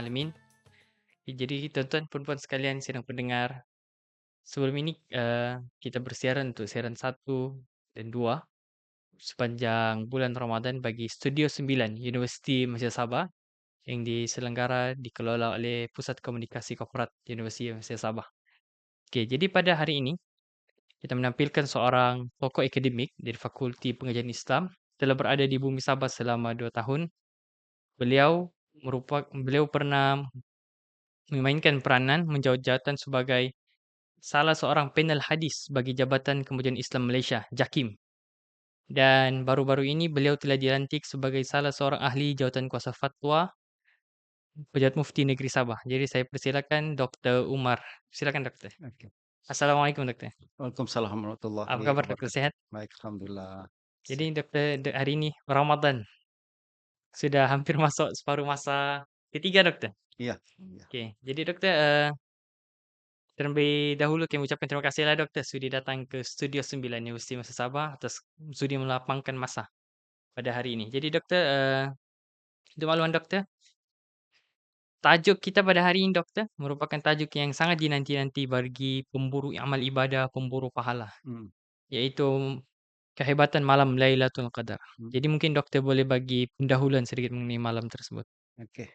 alamin. Jadi tuan-tuan puan-puan sekalian sidang pendengar, sebelum ini kita bersiaran untuk siaran 1 dan 2 sepanjang bulan Ramadan bagi Studio 9 Universiti Malaysia Sabah yang dikelola oleh Pusat Komunikasi Korporat Universiti Malaysia Sabah. Okey, jadi pada hari ini kita menampilkan seorang tokoh akademik dari Fakulti Pengajian Islam, telah berada di bumi Sabah selama 2 tahun. Beliau pernah memainkan peranan menjawat jawatan sebagai salah seorang panel hadis bagi Jabatan Kemajuan Islam Malaysia, JAKIM. Dan baru-baru ini beliau telah dilantik sebagai salah seorang ahli jawatan kuasa fatwa Pejabat Mufti Negeri Sabah. Jadi saya persilakan Dr. Umar. Silakan Doktor. Oke. Assalamualaikum Doktor. Waalaikumsalam Apa warahmatullahi kabar Doktor? wabarakatuh. Sehat? Baik, alhamdulillah. Jadi Doktor, hari ini Ramadan. Sudah hampir masuk separuh masa ketiga Doktor. Iya, iya. Oke, jadi Doktor, terlebih dahulu kami ucapkan terima kasihlah Doktor sudi datang ke Studio 9 Universiti Malaysia Sabah atas sudi melapangkan masa pada hari ini. Jadi Doktor, untuk makluman Doktor, tajuk kita pada hari ini Doktor merupakan tajuk yang sangat dinanti-nanti bagi pemburu amal ibadah, pemburu pahala, Hmm, yaitu kehebatan malam Lailatul Qadar. hmm. Jadi mungkin Doktor boleh bagi pendahuluan sedikit mengenai malam tersebut. Oke.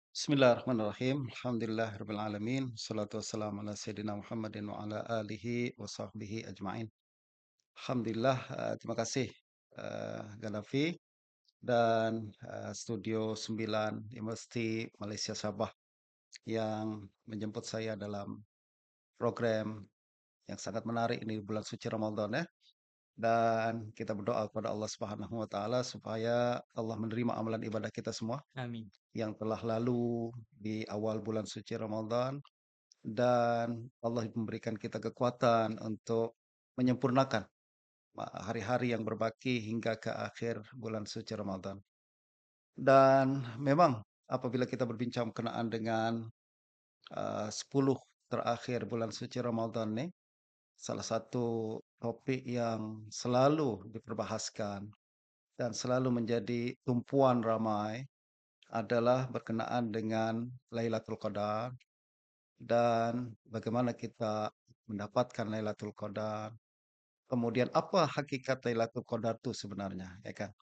Bismillahirrahmanirrahim. Alhamdulillahirabbil alamin. Wassalatu wassalamu ala sayyidina Muhammadin wa ala alihi wa sahbihi ajmain. Alhamdulillah, terima kasih Ganafi dan Studio 9 Universiti Malaysia Sabah yang menjemput saya dalam program yang sangat menarik ini bulan suci Ramadan ya. Dan kita berdoa kepada Allah Subhanahu wa taala supaya Allah menerima amalan ibadah kita semua Amin. yang telah lalu di awal bulan suci Ramadan dan Allah memberikan kita kekuatan untuk menyempurnakan hari-hari yang berbaki hingga ke akhir bulan suci Ramadan. Dan memang apabila kita berbincang berkenaan dengan 10 terakhir bulan suci Ramadan nih, salah satu topik yang selalu diperbahaskan dan selalu menjadi tumpuan ramai adalah berkenaan dengan Lailatul Qadar dan bagaimana kita mendapatkan Lailatul Qadar. Kemudian apa hakikat Lailatul Qadar itu sebenarnya, ya kan?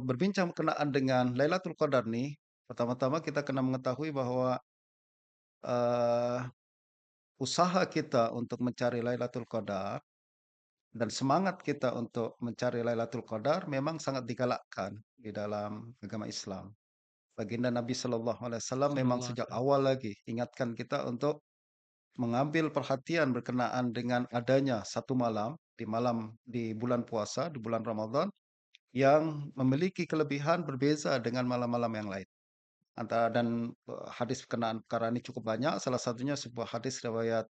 Berbincang berkenaan dengan Lailatul Qadar nih, pertama-tama kita kena mengetahui bahwa eh, usaha kita untuk mencari Lailatul Qadar dan semangat kita untuk mencari Lailatul Qadar memang sangat digalakkan di dalam agama Islam. Baginda Nabi Shallallahu Alaihi Wasallam memang Sallallahu alaihi sejak wasallam. awal lagi ingatkan kita untuk mengambil perhatian berkenaan dengan adanya satu malam di bulan puasa, di bulan Ramadan yang memiliki kelebihan berbeza dengan malam-malam yang lain. Hadis berkenaan perkara ini cukup banyak. Salah satunya sebuah hadis riwayat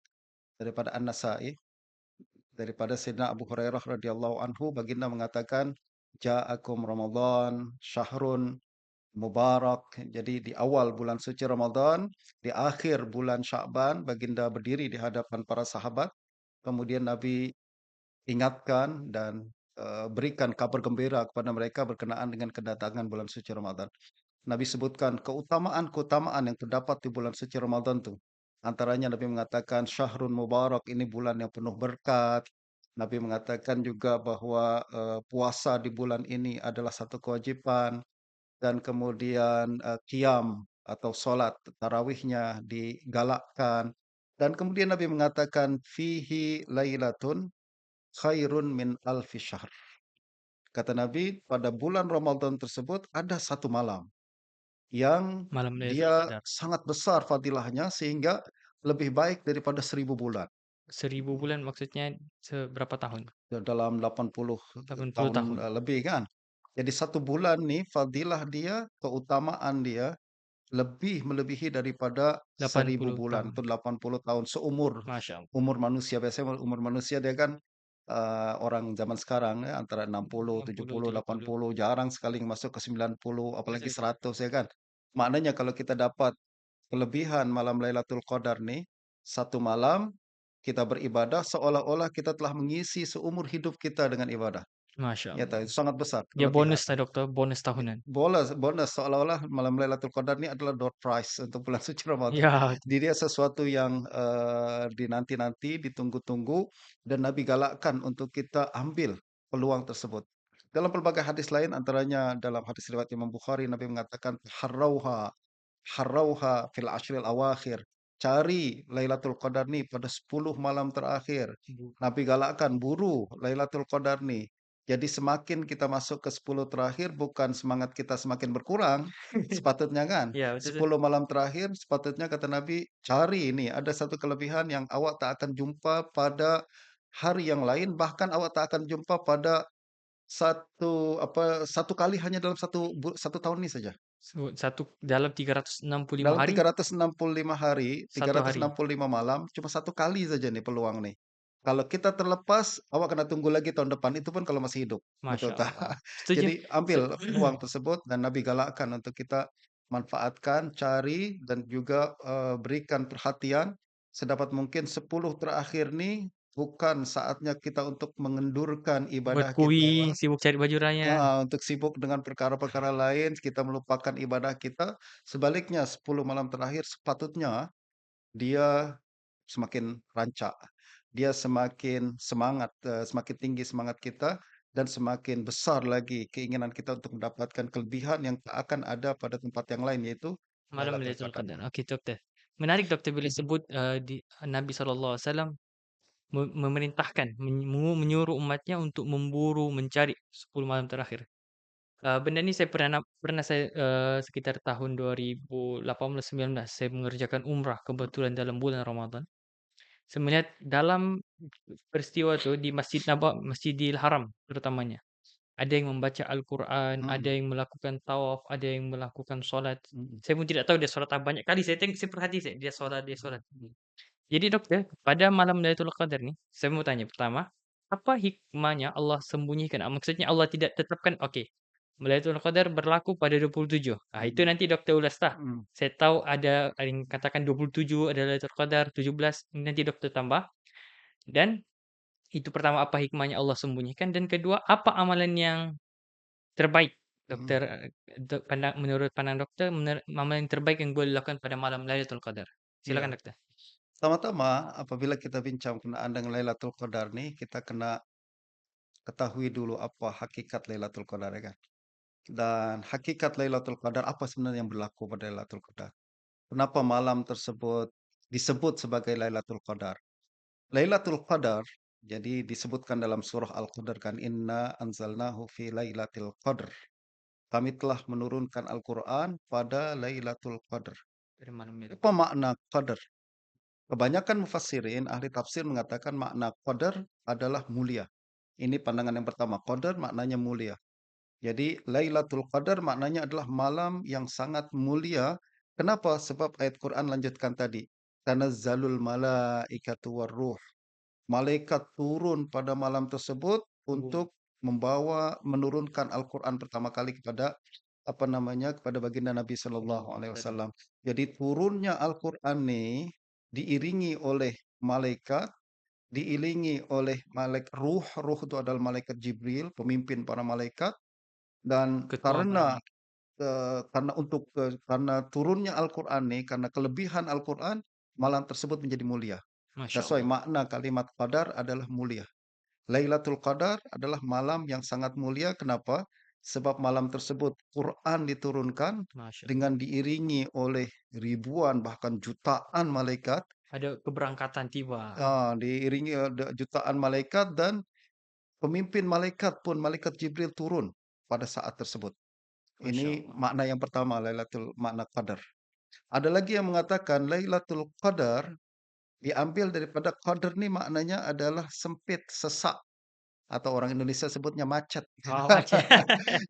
daripada An-Nasa'i daripada Sayyidina Abu Hurairah radhiyallahu anhu baginda mengatakan ja'akum Ramadan syahrun mubarak. Jadi di awal bulan suci Ramadan, di akhir bulan Sya'ban baginda berdiri di hadapan para sahabat. Kemudian Nabi ingatkan dan berikan kabar gembira kepada mereka berkenaan dengan kedatangan bulan suci Ramadan. Nabi sebutkan keutamaan-keutamaan yang terdapat di bulan suci Ramadan itu. Antaranya Nabi mengatakan syahrun mubarak, ini bulan yang penuh berkat. Nabi mengatakan juga bahwa puasa di bulan ini adalah satu kewajiban dan kemudian qiyam atau solat tarawihnya digalakkan. Dan kemudian Nabi mengatakan fihi lailatun khairun min alfi syahr. Kata Nabi, pada bulan Ramadan tersebut ada satu malam yang Malam Lailatul dia Qadar. sangat besar fadilahnya sehingga lebih baik daripada 1000 bulan. 1000 bulan maksudnya seberapa tahun? Dalam 80 80 tahun tahun. lebih kan. Jadi satu bulan nih fadilah dia, keutamaan dia lebih melebihi daripada 1000 80 bulan. tahun. Itu 80 tahun seumur Masya Allah. umur manusia. Biasanya umur manusia dia kan orang zaman sekarang ya antara 60, 60, 70, 70. 80, jarang sekali yang masuk ke 90, apalagi Betul. 100 ya kan. Maknanya kalau kita dapat kelebihan malam Lailatul Qadar nih, satu malam kita beribadah seolah-olah kita telah mengisi seumur hidup kita dengan ibadah. Masya Ya tahu Allah. itu sangat besar Dia bonus kelebihan. lah dokter, bonus tahunan. Bonus bonus seolah-olah malam Lailatul Qadar ini adalah door prize untuk bulan suci Ramadan. Ya, Jadi dia sesuatu yang, dinanti-nanti, ditunggu-tunggu, dan Nabi galakkan untuk kita ambil peluang tersebut. Dalam pelbagai hadis lain antaranya dalam hadis riwayat Imam Bukhari, Nabi mengatakan, "Harrauha, harrauha fil ashril awakhir." Cari Lailatul Qadar nih pada 10 malam terakhir. Nabi galakkan, buru Lailatul Qadar nih. Jadi semakin kita masuk ke 10 terakhir, bukan semangat kita semakin berkurang, sepatutnya kan. ya betul. 10 malam terakhir sepatutnya kata Nabi, cari ini, ada satu kelebihan yang awak tak akan jumpa pada hari yang lain, bahkan awak tak akan jumpa pada satu kali hanya dalam satu tahun ini saja. Satu dalam 365 Dalam hari, 365 hari, tiga satu ratus enam hari. puluh lima malam, cuma satu kali saja nih peluang nih. Kalau kita terlepas, awak kena tunggu lagi tahun depan, itu pun kalau masih hidup, betul Masya tak? Allah. Setuju. Jadi Se ambil peluang tersebut dan Nabi galakkan untuk kita manfaatkan, cari dan juga, berikan perhatian sedapat mungkin 10 terakhir nih bukan saatnya kita untuk mengendurkan buat ibadah kita. kuis, sibuk cari baju raya. Untuk sibuk dengan perkara-perkara lain, kita melupakan ibadah kita. Sebaliknya 10 malam terakhir sepatutnya dia semakin rancak, dia semakin semangat, semakin tinggi semangat kita dan semakin besar lagi keinginan kita untuk mendapatkan kelebihan yang tak akan ada pada tempat yang lain, yaitu Malam Lailatul Lailatul Qadar. Qadar. Oke, dokter. Menarik dokter bila sebut di Nabi SAW memerintahkan, menyuruh umatnya untuk memburu, mencari 10 malam terakhir. Benda ini saya pernah saya sekitar tahun 2018-19 saya mengerjakan umrah kebetulan dalam bulan Ramadan. Saya melihat dalam peristiwa itu di Masjidil Haram terutamanya. Ada yang membaca Al-Quran, ada Mhm, yang melakukan tawaf, ada yang melakukan sholat. mhm, Saya pun tidak tahu dia sholat apa. Banyak kali saya perhati dia sholat, dia sholat. mhm, Jadi dokter, pada malam Lailatul Qadar nih, saya mau tanya pertama, apa hikmahnya Allah sembunyikan? Maksudnya Allah tidak tetapkan, oke, Lailatul Qadar berlaku pada 27. Ah, itu mhm, nanti dokter ulas tah. mhm, Saya tahu ada yang katakan 27 ada Lailatul Qadar, 17 nanti dokter tambah. Dan itu pertama apa hikmahnya Allah sembunyikan dan kedua apa amalan yang terbaik mhm. dokter menurut pandang dokter amalan yang terbaik yang boleh dilakukan pada malam Lailatul Qadar. Iya. Silakan dokter. Pertama-tama apabila kita bincang berkenaan dengan Lailatul Qadar nih, kita kena ketahui dulu apa hakikat Lailatul Qadar ya kan. Dan hakikat Lailatul Qadar apa sebenarnya yang berlaku pada Lailatul Qadar? Kenapa malam tersebut disebut sebagai Lailatul Qadar? Lailatul Qadar jadi disebutkan dalam surah Al-Qadar kan inna anzalnahu fi lailatul qadr. Kami telah menurunkan Al-Qur'an pada Lailatul Qadar. Pada malam Apa Lailatul Qadar. makna qadar? Kebanyakan mufassirin ahli tafsir mengatakan makna qadar adalah mulia. Ini pandangan yang pertama, qadar maknanya mulia. Jadi Lailatul Qadar maknanya adalah malam yang sangat mulia. Kenapa? Sebab ayat Quran lanjutkan tadi. Tanazzalul malaikatu warruh. Malaikat turun pada malam tersebut Oh, untuk menurunkan Al-Quran pertama kali kepada apa namanya kepada baginda Nabi Shallallahu sallallahu alaihi Alaihi wasallam. Wasallam. Jadi turunnya Al-Quran nih diiringi oleh malaikat, diiringi oleh ruh, ruh itu adalah malaikat Jibril, pemimpin para malaikat, dan Ketua para malaikat. karena turunnya Al-Quran nih, karena kelebihan Al-Quran, malam tersebut menjadi mulia. Masya That's why Allah. makna kalimat qadar adalah mulia. Lailatul Qadar adalah malam yang sangat mulia. Kenapa? Sebab malam tersebut Quran diturunkan Masya Allah. dengan diiringi oleh ribuan bahkan jutaan malaikat, Ada keberangkatan tiba. diiringi jutaan malaikat dan pemimpin malaikat pun malaikat Jibril turun pada saat tersebut. Masya Ini Allah. makna yang pertama Lailatul makna Qadar. Ada lagi yang mengatakan Lailatul Qadar diambil daripada qadar nih maknanya adalah sempit, sesak atau orang Indonesia sebutnya macet. Oh, macet.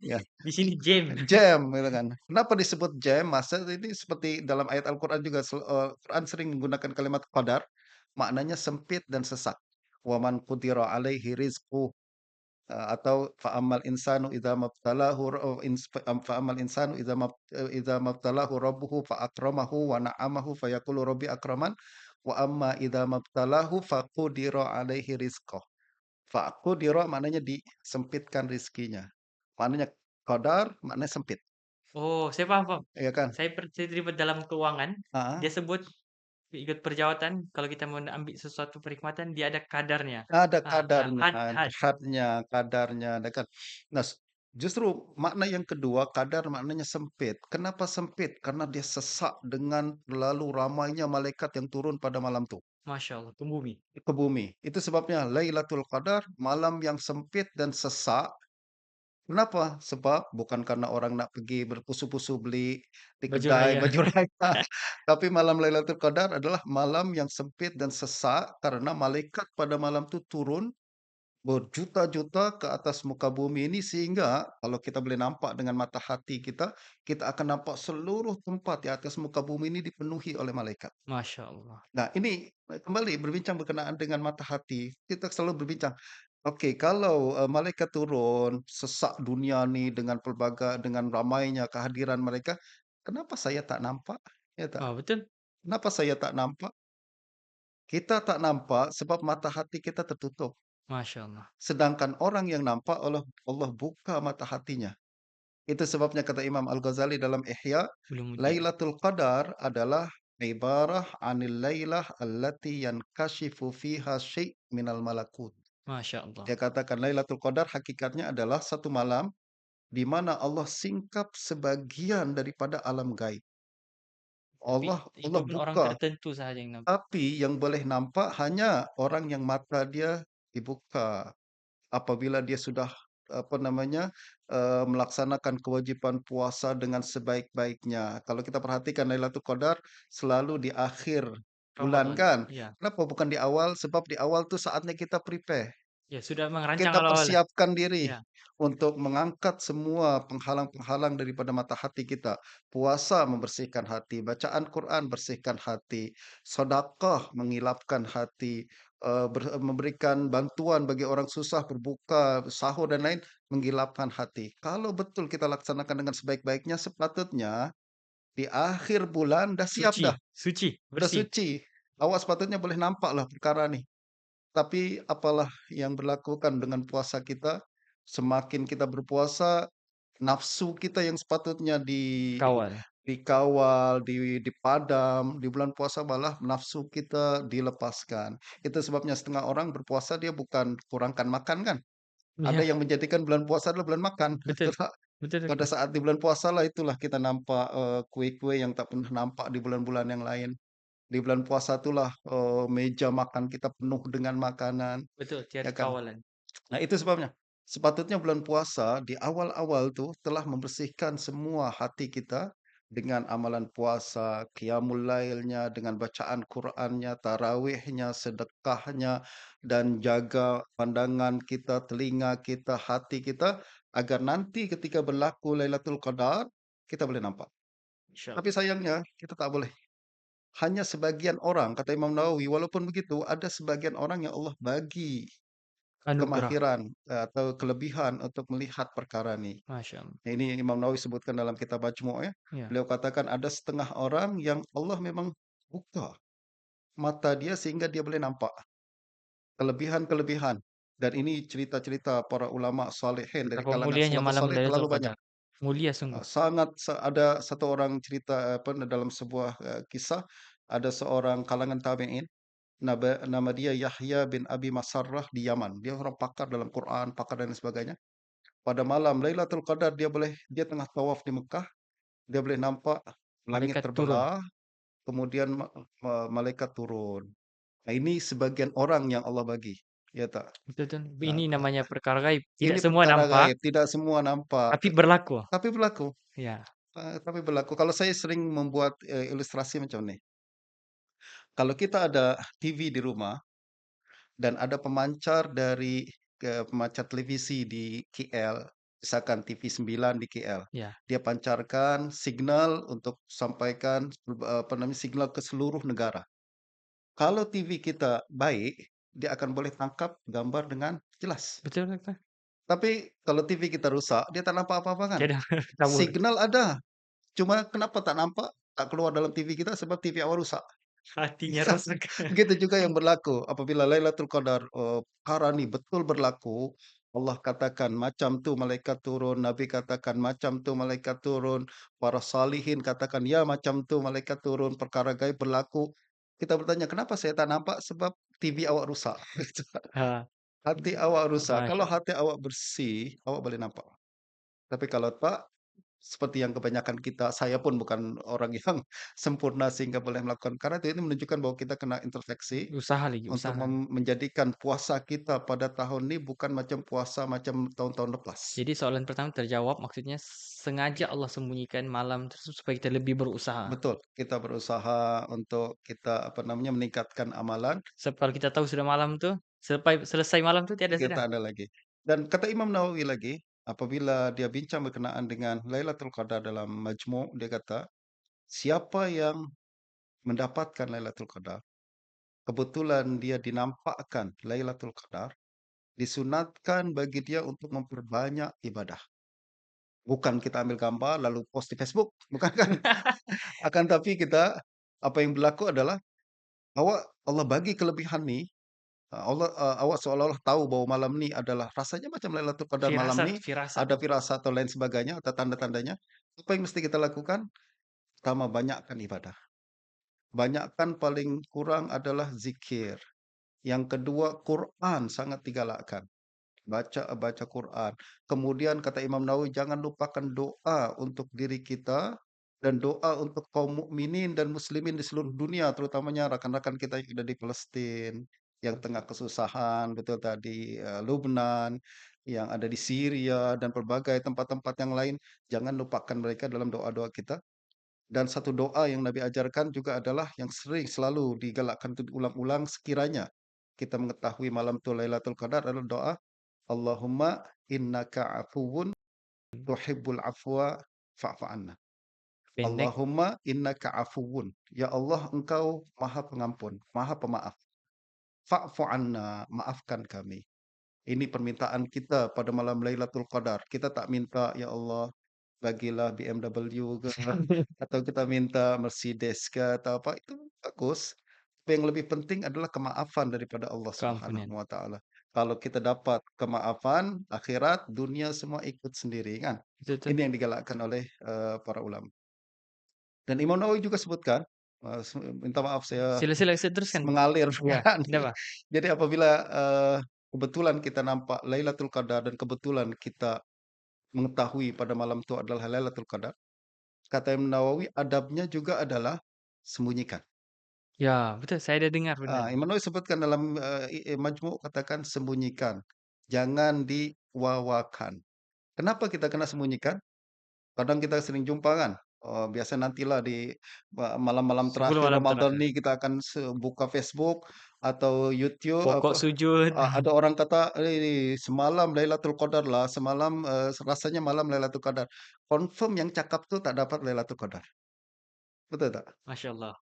Ya, Di sini jam. jam gitu kan. Kenapa disebut jam? Masa ini seperti dalam ayat Al-Quran juga Quran sering menggunakan kalimat qadar, maknanya sempit dan sesak. Wa man qudira alaihi rizquh atau fa'amal insanu idza mabtalahu ra ins fa'amal insanu idza mabtalahu rabbuhu fa akramahu wa na'amahu fayaqulu rabbi akraman wa amma idza mabtalahu faqudira alaihi rizqah. Faqudira maknanya disempitkan rizkinya. Maknanya qadar maknanya sempit, Oh, saya paham paham. ya kan? Saya terlibat dalam keuangan, Heeh. dia sebut ikut perjawatan kalau kita mau ambil sesuatu perkhidmatan dia ada kadarnya. Ada Ya, kadarnya, had. hadnya, kadarnya, ya kan. Nah, justru makna yang kedua, kadar maknanya sempit. Kenapa sempit? Karena dia sesak dengan terlalu ramainya malaikat yang turun pada malam itu Masya Allah, ke bumi. ke bumi. Itu sebabnya Lailatul Qadar, malam yang sempit dan sesak. Kenapa? Sebab bukan karena orang nak pergi berpusu-pusu beli di Baju kedai raya. baju raya, tapi malam Lailatul Qadar adalah malam yang sempit dan sesak karena malaikat pada malam itu turun berjuta-juta ke atas muka bumi ini sehingga kalau kita boleh nampak dengan mata hati kita, kita akan nampak seluruh tempat di atas muka bumi ini dipenuhi oleh malaikat. Masya Allah. Nah ini, kembali berbincang berkenaan dengan mata hati, kita selalu berbincang, oke kalau, malaikat turun, sesak dunia nih dengan dengan ramainya kehadiran mereka, kenapa saya tak nampak? Ya tak? Oh, betul. Kenapa saya tak nampak? Kita tak nampak sebab mata hati kita tertutup. Masya Allah. Sedangkan orang yang nampak Allah buka mata hatinya. Itu sebabnya kata Imam Al-Ghazali dalam Ihya, Belum ujian. Lailatul Qadar adalah ibarah 'anil lailah allati yankashifu fiha syai' minal malakut. Masya Allah. Dia katakan Lailatul Qadar hakikatnya adalah satu malam di mana Allah singkap sebagian daripada alam gaib. Tapi itu Allah pun orang buka, tertentu saja yang nampak. tapi yang boleh nampak hanya orang yang mata dia dibuka. Apabila dia sudah, apa namanya, melaksanakan kewajiban puasa dengan sebaik-baiknya. Kalau kita perhatikan Lailatul Qadar selalu di akhir bulan Ramadan. kan. Iya. Kenapa bukan di awal? Sebab di awal tuh saatnya kita prepare. Ya sudah merancang Kita awal-awal. persiapkan diri Ya. untuk mengangkat semua penghalang-penghalang daripada mata hati kita. Puasa membersihkan hati, bacaan Quran bersihkan hati, sedekah mengilapkan hati, memberikan bantuan bagi orang susah, berbuka, sahur dan lain, menggilapkan hati. Kalau betul kita laksanakan dengan sebaik-baiknya, sepatutnya di akhir bulan dah siap Suci, dah, suci, dah bersih. suci. Awak sepatutnya boleh nampaklah perkara ni. Tapi apalah yang berlaku kan dengan puasa kita, semakin kita berpuasa, nafsu kita yang sepatutnya Kawal. dikawal, dipadam, di bulan puasa malah nafsu kita dilepaskan. Itu sebabnya setengah orang berpuasa dia bukan kurangkan makan kan, ada Iya, yang menjadikan bulan puasa adalah bulan makan. betul. Betul Pada betul. saat di bulan puasa lah itulah kita nampak, kue-kue yang tak pernah nampak di bulan-bulan yang lain. Di bulan puasa itulah, meja makan kita penuh dengan makanan, Betul, ya tiada kan? kawalan. Nah, itu sebabnya. Sepatutnya bulan puasa di awal-awal tuh telah membersihkan semua hati kita dengan amalan puasa, qiyamul lailnya, dengan bacaan Qur'annya, tarawihnya, sedekahnya, dan jaga pandangan kita, telinga kita, hati kita, agar nanti ketika berlaku Lailatul Qadar, kita boleh nampak. Tapi Insyaallah. sayangnya kita tak boleh. Hanya sebagian orang, kata Imam Nawawi, walaupun begitu ada sebagian orang yang Allah bagi Anugerah. kemahiran, atau kelebihan untuk melihat perkara ni. Masya Allah. Ini Imam Nawawi sebutkan dalam kitab Majmu' ya. Ya, Beliau katakan ada setengah orang yang Allah memang buka mata dia sehingga dia boleh nampak kelebihan-kelebihan. Dan ini cerita-cerita para ulama salihin dari betapa kalangan mulianya salafus malam saleh Lailatul terlalu banyak. Qadar. Mulia sungguh. Sangat ada satu orang cerita apa dalam sebuah, kisah, ada seorang kalangan tabi'in, nama dia Yahya bin Abi Masarrah di Yaman. Dia orang pakar dalam Quran, pakar dan sebagainya. Pada malam Lailatul Qadar dia tengah tawaf di Mekah, dia boleh nampak langit Malaikat turun. terbelah, kemudian malaikat turun. Nah, ini sebagian orang yang Allah bagi, ya tak? Betul betul. Nah, Ini namanya perkara gaib. Tidak ini semua perkara nampak, gaib, tidak semua nampak, tapi berlaku. tapi berlaku, Ya, tapi berlaku. Kalau saya sering membuat, ilustrasi macam ni, kalau kita ada TV di rumah dan ada pemancar dari pemancar televisi di KL, misalkan TV 9 di KL. ya. Dia pancarkan signal untuk sampaikan, apa namanya, signal ke seluruh negara. Kalau TV kita baik, dia akan boleh tangkap gambar dengan jelas. Betul betul. Tapi kalau TV kita rusak, dia tak nampak apa-apa kan? Tiada kabur. Signal ada, cuma kenapa tak nampak, tak keluar dalam TV kita sebab TV awak rusak. Hatinya Bisa. rusak. Begitu juga yang berlaku apabila Lailatul Qadar, perkara ni betul berlaku, Allah katakan macam tu malaikat turun, Nabi katakan macam tu malaikat turun, para salihin katakan, ya macam tu malaikat turun, perkara gaib berlaku. Kita bertanya, "Kenapa saya tak nampak?" Sebab TV awak rusak. Ha, Hati awak rusak. Masya Kalau Allah. hati awak bersih, awak boleh nampak. Tapi kalau tak, seperti yang kebanyakan kita, saya pun bukan orang yang sempurna sehingga boleh melakukan, karena itu ini menunjukkan bahwa kita kena introspeksi Usaha lagi, untuk usaha. menjadikan puasa kita pada tahun ini bukan macam puasa macam tahun-tahun lepas. Jadi soalan pertama terjawab, maksudnya sengaja Allah sembunyikan malam tersebut supaya kita lebih berusaha. Betul, kita berusaha untuk kita, apa namanya, meningkatkan amalan, Sebab kalau kita tahu sudah malam tuh, selesai malam tuh tiada sudah. kita ada lagi. Dan kata Imam Nawawi lagi, apabila dia bincang berkenaan dengan Lailatul Qadar dalam Majmu', dia kata, siapa yang mendapatkan Lailatul Qadar, kebetulan dia dinampakkan Lailatul Qadar, disunatkan bagi dia untuk memperbanyak ibadah. Bukan kita ambil gambar lalu post di Facebook, bukan kan? Akan tapi kita, apa yang berlaku adalah Allah bagi kelebihan ni, awak seolah-olah tahu bahwa malam ni adalah rasanya macam Lailatul Qadar malam Firasat, ni, firasat. ada firasat atau lain sebagainya atau tanda-tandanya. Apa yang mesti kita lakukan? Pertama, banyakkan ibadah. Banyakkan paling kurang adalah zikir. Yang kedua, Quran sangat digalakkan. Baca Quran. Kemudian kata Imam Nawawi, jangan lupakan doa untuk diri kita dan doa untuk kaum mukminin dan muslimin di seluruh dunia, terutamanya rakan-rakan kita yang ada di Palestina, yang tengah kesusahan, betul tadi, Lubnan, yang ada di Syria dan berbagai tempat-tempat yang lain. Jangan lupakan mereka dalam doa-doa kita. Dan satu doa yang Nabi ajarkan juga adalah yang sering selalu digalakkan untuk diulang-ulang sekiranya kita mengetahui malam itu Lailatul Qadar, adalah doa Allahumma innaka afuwun tuhibbul afwa fa'fu anna. Pendek, Allahumma innaka afuwun. Ya Allah, Engkau Maha Pengampun, Maha Pemaaf. Fa'fu anna, maafkan kami. Ini permintaan kita pada malam Lailatul Qadar. Kita tak minta, "Ya Allah, bagilah BMW ke," atau kita minta Mercedes ke, atau apa, itu bagus. Tapi yang lebih penting adalah kemaafan daripada Allah Subhanahu keampunan. wa taala. Kalau kita dapat kemaafan, akhirat, dunia semua ikut sendiri kan. Betul tuh. Ini yang digalakkan oleh, para ulama. Dan Imam Nawawi juga sebutkan, minta maaf saya Sila sila saya teruskan. mengalir Iya, perkataan tidak ini. apa. Jadi apabila, kebetulan kita nampak Lailatul Qadar dan kebetulan kita mengetahui pada malam itu adalah Lailatul Qadar, kata Imam Nawawi, adabnya juga adalah sembunyikan. Ya, betul saya ada dengar benar. Imam Nawawi sebutkan dalam, Majmu' katakan sembunyikan, jangan diwawakan. Kenapa kita kena sembunyikan? Kadang kita sering jumpa kan, biasa nantilah di malam-malam 10 terakhir malam Ramadan terakhir. ni kita akan buka Facebook atau YouTube Pokok apa, sujud. ada orang kata, semalam Lailatul Qadar lah, semalam, rasanya malam Lailatul Qadar." Confirm yang cakap tu tak dapat Lailatul Qadar, betul tak? Masya Allah.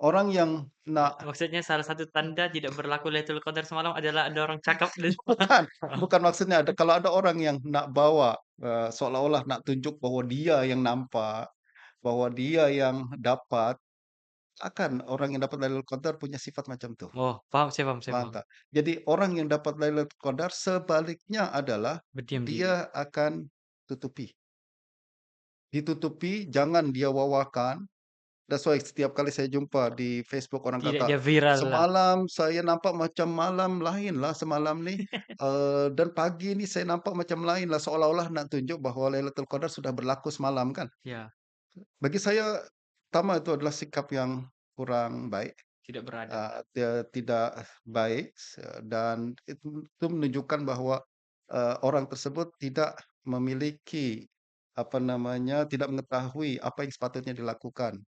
Orang yang nak Maksudnya salah satu tanda tidak berlaku Lailatul Qadar semalam adalah ada orang cakap di depan. bukan, bukan maksudnya kalau ada orang yang nak bawa, seolah-olah nak tunjuk bahwa dia yang nampak, bahwa dia yang dapat. Akan orang yang dapat Lailatul Qadar punya sifat macam tu, Oh, paham, saya paham, saya paham paham. tak? Jadi orang yang dapat Lailatul Qadar sebaliknya adalah Berdiam diri. dia akan tutupi. Ditutupi, jangan dia wawakan. That's why setiap kali saya jumpa di Facebook orang Tidak kata, dia viral lah. "Semalam saya nampak macam malam lain lah semalam ni, dan pagi ni saya nampak macam lain lah." Seolah-olah nak tunjuk bahawa Lailatul Qadar sudah berlaku semalam kan. Ya, Bagi saya, pertama itu adalah sikap yang kurang baik. tidak beradab. Dia tidak baik dan itu menunjukkan bahwa, orang tersebut tidak memiliki, apa namanya, tidak mengetahui apa yang sepatutnya dilakukan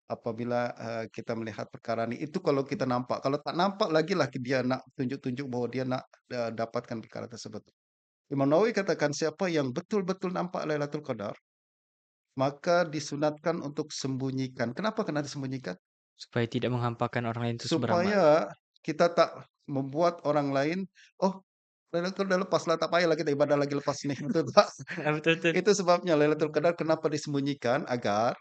apabila, kita melihat perkara ini. Itu kalau kita nampak, kalau tak nampak lagilah dia nak tunjuk-tunjuk bahwa dia nak, dapatkan perkara tersebut. Imam Nawawi katakan, siapa yang betul-betul nampak Lailatul Qadar, maka disunatkan untuk sembunyikan. Kenapa kena disembunyikan? Supaya tidak menghampakan orang lain itu seberamal. Supaya kita tak membuat orang lain, "Oh, Lailatul udah lepas lah, tak payahlah kita ibadah lagi lepas ini." Betul tak? Betul betul. Itu sebabnya Lailatul Qadar kenapa disembunyikan, agar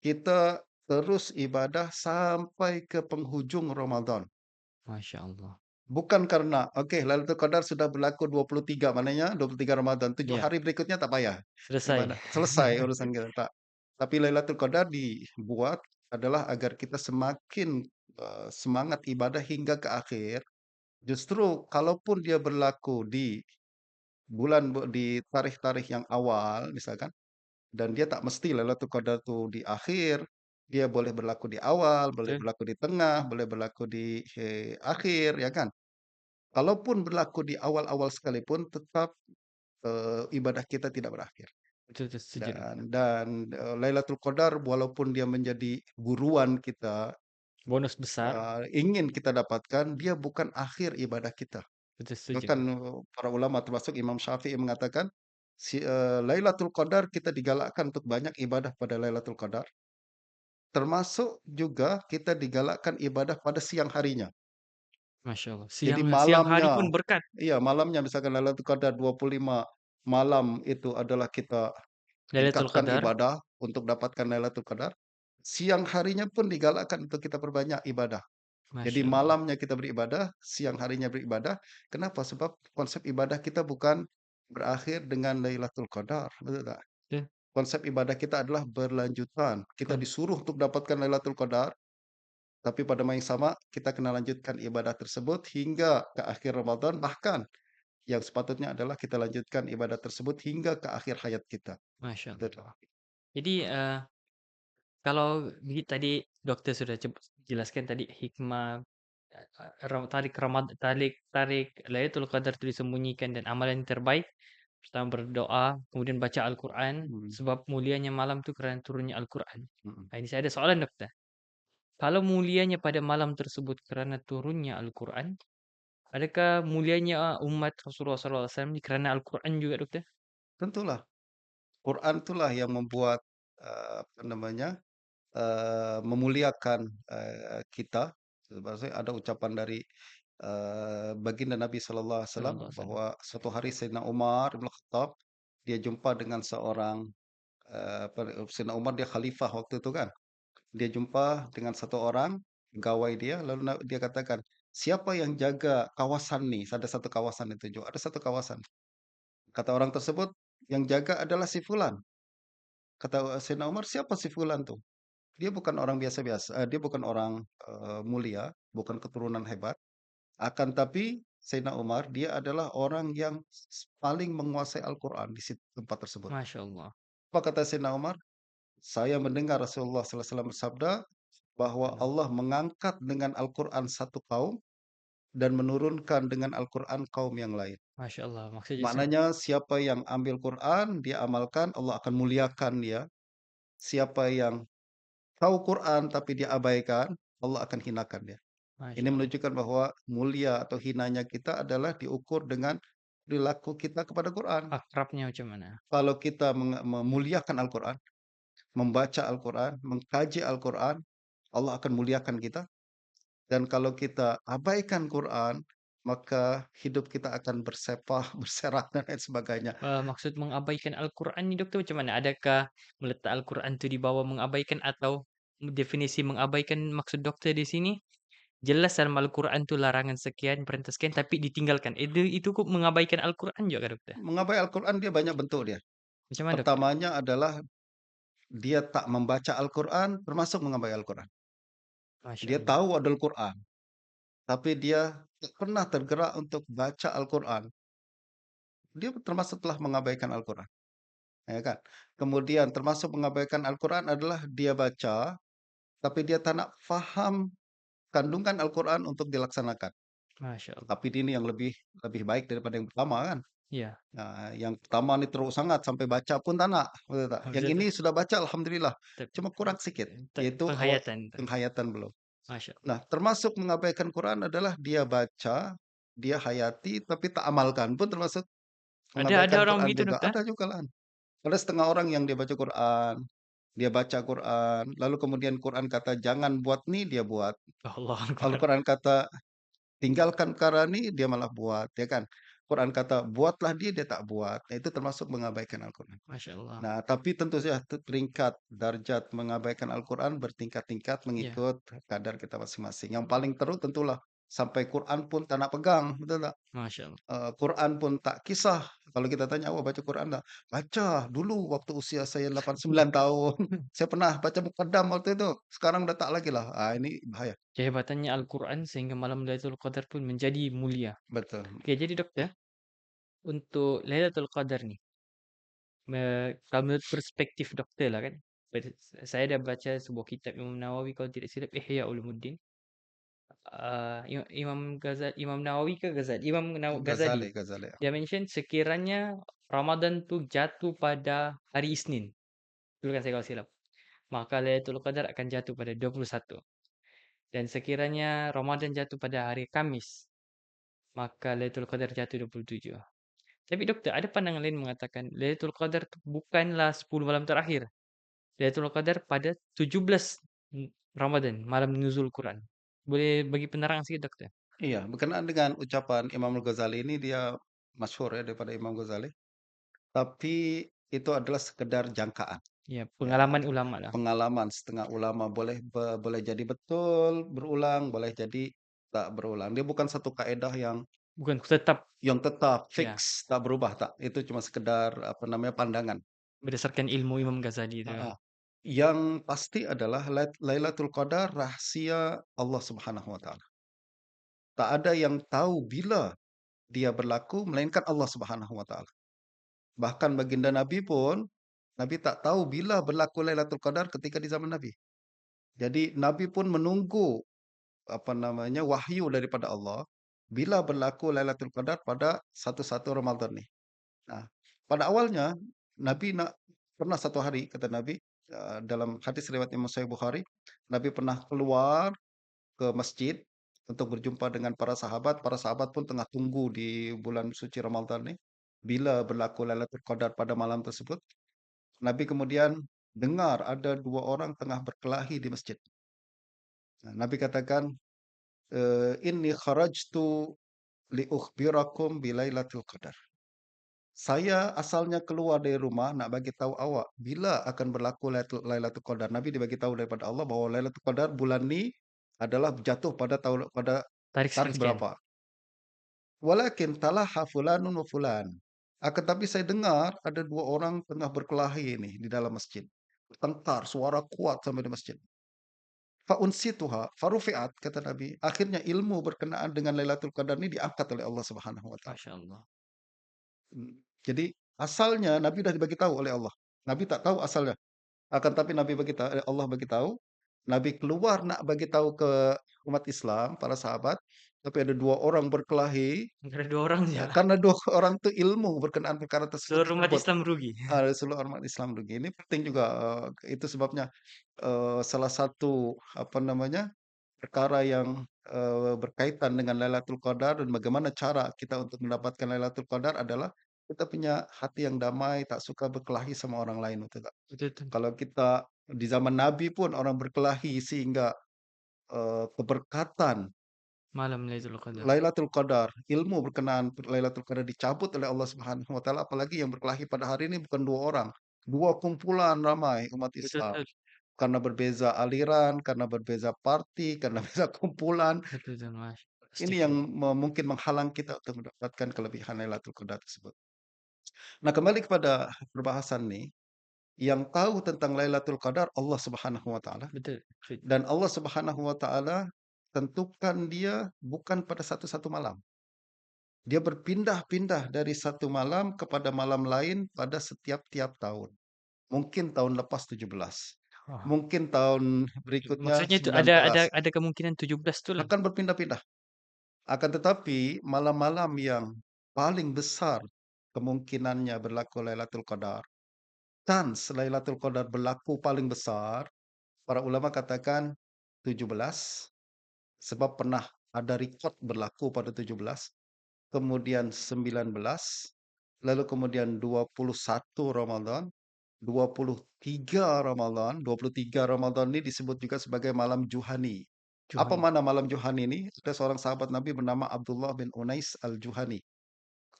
kita terus ibadah sampai ke penghujung Ramadan. Masya Allah. Bukan karena, oke, Lailatul Qadar sudah berlaku 23, maknanya 23 Ramadan, 7 Iya, hari berikutnya tak payah selesai. ibadah, selesai urusan kita, tak. Tapi Lailatul Qadar dibuat adalah agar kita semakin, semangat ibadah hingga ke akhir. Justru kalaupun dia berlaku di di tarikh-tarikh yang awal misalkan, dan dia tak mesti Lailatul Qadar tuh di akhir, dia boleh berlaku di awal, boleh Betul, berlaku di tengah, boleh berlaku di, akhir, ya kan? Kalaupun berlaku di awal-awal sekalipun tetap, ibadah kita tidak berakhir. betul, betul, setuju dokter. Dan Lailatul Qadar walaupun dia menjadi buruan kita, Bonus besar, ingin kita dapatkan, dia bukan akhir ibadah kita. betul setuju Bahkan, dokter. para ulama termasuk Imam Syafi'i mengatakan, Lailatul Qadar kita digalakkan untuk banyak ibadah pada Lailatul Qadar, termasuk juga kita digalakkan ibadah pada siang harinya. Masya Allah. Jadi Siang hari malamnya, pun berkat. iya, malamnya misalkan Lailatul Qadar 25 malam itu adalah kita Lailatul tingkatkan Qadar, ibadah untuk dapatkan Lailatul Qadar. Siang harinya pun digalakkan untuk kita perbanyak ibadah. Jadi Masya Allah. malamnya kita beribadah, siang harinya beribadah. Kenapa? Sebab konsep ibadah kita bukan berakhir dengan Lailatul Qadar, betul tak? Betul, Konsep ibadah kita adalah berlanjutan. Kita kon disuruh untuk dapatkan Lailatul Qadar, tapi pada masa yang sama kita kena lanjutkan ibadah tersebut hingga ke akhir Ramadan, bahkan yang sepatutnya adalah kita lanjutkan ibadah tersebut hingga ke akhir hayat kita. Masya Betul Allah. tak? Jadi, kalau tadi dokter sudah jelaskan tadi hikmah, tarik tarik Lailatul Qadar itu disembunyikan dan amalan yang terbaik, pertama berdoa, kemudian baca Al-Quran, Mhm, sebab mulianya malam itu karena turunnya Al-Quran. mhm. Nah, ini saya ada soalan dokter. Kalau mulianya pada malam tersebut karena turunnya Al-Quran, adakah mulianya umat Rasulullah SAW karena Al-Quran juga dokter? Tentulah, Quran itulah yang membuat, apa namanya, memuliakan, kita. Maksudnya ada ucapan dari, baginda Nabi Sallallahu Alaihi Wasallam Sallallahu alaihi wasallam. bahwa suatu hari Sayyidina Umar bin Khattab, dia jumpa dengan seorang, apa, Sayyidina Umar dia khalifah waktu itu kan. Dia jumpa dengan satu orang, pegawai dia, lalu dia katakan, "Siapa yang jaga kawasan nih?" Ada satu kawasan ditunjuk, ada satu kawasan. Kata orang tersebut, "Yang jaga adalah si fulan." Kata Sayyidina Umar, "Siapa si fulan tuh?" Dia bukan orang biasa-biasa, dia bukan orang, mulia, bukan keturunan hebat, akan tapi Sayyidina Umar, dia adalah orang yang paling menguasai Al-Quran di tempat tersebut. Masya Allah. Apa kata Sayyidina Umar? "Saya mendengar Rasulullah sallallahu alaihi wasallam bersabda bahwa Allah. Allah mengangkat dengan Al-Quran satu kaum dan menurunkan dengan Al-Quran kaum yang lain." Masya Allah. Maksudnya Maknanya siapa yang ambil Quran, dia amalkan, Allah akan muliakan dia. Siapa yang tahu Quran tapi dia abaikan, Allah akan hinakan dia. Ini Masya Allah. menunjukkan bahwa mulia atau hinanya kita adalah diukur dengan perilaku kita kepada Quran. Akrabnya macam mana? Kalau kita memuliakan Al-Quran, membaca Al-Quran, mengkaji Al-Quran, Allah akan muliakan kita. Dan kalau kita abaikan Quran, maka hidup kita akan bersepah, berserak, dan lain sebagainya. Maksud mengabaikan Al-Quran ni dokter macam mana? Adakah meletak Al-Quran tu di bawah mengabaikan atau definisi mengabaikan maksud dokter di sini? Jelas dalam Al-Quran tu larangan sekian, perintah sekian, tapi ditinggalkan. Itu kok mengabaikan Al-Quran juga kah dokter? Mengabai Al-Quran dia banyak bentuk dia. Macam mana dokter? Pertamanya adalah dia tak membaca Al-Quran, termasuk mengabai Al-Quran. Masya Dia Allah. tahu ada Al-Quran, tapi dia tak pernah tergerak untuk baca Al-Quran. Dia termasuk telah mengabaikan Al-Quran, ya kan? Kemudian termasuk mengabaikan Al-Quran adalah dia baca, tapi dia tak nak faham kandungan Al-Quran untuk dilaksanakan. Masya Allah. Tapi ini yang lebih lebih baik daripada yang pertama kan. Iya. Nah, yang pertama ini teruk sangat sampai baca pun tak nak, betul tak? Yang Maksudnya ini sudah baca alhamdulillah, tep- cuma kurang sikit, yaitu penghayatan tu. penghayatan belum. Masya Allah. Nah, termasuk mengabaikan Quran adalah dia baca, dia hayati, tapi tak amalkan pun termasuk Ada mengabaikan orang Quran begitu juga. dokter? Ada juga lah. Ada setengah orang yang dia baca Quran, dia baca Quran, lalu kemudian Quran kata jangan buat nih, dia buat. Allah Akbar. Al-Quran kata tinggalkan perkara ini, dia malah buat, ya kan? Quran kata, "Buatlah dia," dia tak buat. Nah, itu termasuk mengabaikan Al-Quran. Masya Allah. Nah, tapi tentu saja peringkat darjat mengabaikan Al-Quran bertingkat-tingkat Iya, mengikut kadar kita masing-masing. Yang paling teruk tentulah sampai Quran pun tak nak pegang, betul tak? Masya Allah. Quran pun tak kisah. Kalau kita tanya, "Awak baca Quran tak?" "Baca, dulu waktu usia saya 8, 9 tahun. Saya pernah baca Muqaddam waktu itu, sekarang dah tak lagi lah." Ini bahaya. Kehebatannya Al-Quran sehingga malam Lailatul Qadar pun menjadi mulia. Betul. Oke, jadi dokter, untuk Lailatul Qadar nih, kalau menurut perspektif dokter lah kan, saya dah baca sebuah kitab Imam Nawawi kalau tidak silap, Ihya Ulumuddin. Imam Nawawi ke Ghazali? Ghazali. Ghazali Ghazali. Dia mention sekiranya Ramadan tuh jatuh pada hari Isnin, dulu kan saya kalau silap, maka Lailatul Qadar akan jatuh pada 21. Dan sekiranya Ramadan jatuh pada hari Kamis, maka Lailatul Qadar jatuh 27. Tapi dokter, ada pandangan lain mengatakan Lailatul Qadar itu bukanlah 10 malam terakhir. Lailatul Qadar pada 17 Ramadan, malam nuzul Quran. Boleh bagi penerangan sedikit, dokter? Iya, berkenaan dengan ucapan Imam Al-Ghazali ini dia masyhur ya daripada Imam Ghazali, tapi itu adalah sekedar jangkaan, Ya, ya. pengalaman ulama lah. Pengalaman setengah ulama boleh jadi betul berulang, boleh jadi tak berulang. Dia bukan satu kaedah Bukan tetap, yang tetap ya, fix, tak berubah tak. Itu cuma sekedar apa namanya pandangan. berdasarkan ilmu Imam Ghazali itu. Heeh. Yang pasti adalah Lailatul Qadar rahasia Allah Subhanahu wa taala. Tak ada yang tahu bila dia berlaku melainkan Allah Subhanahu wa taala. Bahkan baginda Nabi pun, Nabi tak tahu bila berlaku Lailatul Qadar ketika di zaman Nabi. Jadi Nabi pun menunggu apa namanya, wahyu daripada Allah, bila berlaku Lailatul Qadar pada satu-satu Ramadan ni. Nah, pada awalnya Nabi pernah satu hari kata Nabi, dalam hadis riwayat Imam Sahih Bukhari, Nabi pernah keluar ke masjid untuk berjumpa dengan para sahabat pun tengah tunggu di bulan suci Ramadan ni, bila berlaku Lailatul Qadar pada malam tersebut. Nabi kemudian dengar ada 2 orang tengah berkelahi di masjid. Nah, Nabi katakan, "Inni kharajtu liukhbirakum bilailatul qadar." Saya asalnya keluar dari rumah nak bagi tahu awak bila akan berlaku Lailatul Qadar. Nabi dibagi tahu daripada Allah bahwa Lailatul Qadar bulan ni adalah jatuh pada Tarik tarikh sekian-sekian. berapa. Walakin talaha fulanun wa fulan. Akan tapi saya dengar ada 2 orang tengah berkelahi ini di dalam masjid. Bertengkar, suara kuat sampai di masjid. Faunsituha farufi'at kata Nabi. Akhirnya ilmu berkenaan dengan Lailatul Qadar ini diangkat oleh Allah Subhanahu wa taala. Masya Allah. Jadi asalnya Nabi sudah dibagi tahu oleh Allah. Nabi tak tahu asalnya. Akan tapi Allah bagi tahu. Nabi keluar nak bagi tahu ke umat Islam, para sahabat, tapi ada 2 orang berkelahi, Ada 2 orang ya ya. karena 2 orang itu ilmu berkenaan perkara tersebut Seluruh umat dicabut. Islam rugi. Seluruh umat Islam rugi. Ini penting juga, itu sebabnya, salah satu apa namanya, perkara yang, berkaitan dengan Lailatul Qadar dan bagaimana cara kita untuk mendapatkan Lailatul Qadar adalah kita punya hati yang damai, tak suka berkelahi sama orang lain, betul tak? Betul, betul. Kalau kita di zaman Nabi pun orang berkelahi sehingga, keberkatan Malam Lailatul Qadar. Lailatul Qadar, ilmu berkenaan Lailatul Qadar dicabut oleh Allah Subhanahu wa taala, apalagi yang berkelahi pada hari ini bukan 2 orang, 2 kumpulan ramai umat Betul, Islam. betul. Karena berbeza aliran, karena berbeza parti, karena beza kumpulan, Betul, betul, Mas. ini Setuju. yang mungkin menghalang kita untuk mendapatkan kelebihan Lailatul Qadar tersebut. Nah, kembali kepada perbahasan nih, yang tahu tentang Lailatul Qadar Allah Subhanahu wa taala Betul, setuju. dan Allah Subhanahu wa taala tentukan dia bukan pada satu-satu malam. Dia berpindah-pindah dari satu malam kepada malam lain pada setiap tiap tahun. Mungkin tahun lepas 17, Oh, mungkin tahun berikutnya maksudnya itu 19, ada kemungkinan 17 tuh lah. akan berpindah-pindah. Akan tetapi malam-malam yang paling besar kemungkinannya berlaku Lailatul Qadar, chance Lailatul Qadar berlaku paling besar, para ulama katakan 17, sebab pernah ada rekod berlaku pada 17, kemudian 19, lalu kemudian 21 Ramadan, 23 Ramadan. 23 Ramadan ini disebut juga sebagai malam Juhani. Apa Juhani. mana malam Juhani ini? Ada seorang sahabat Nabi bernama Abdullah bin Unais Al-Juhani.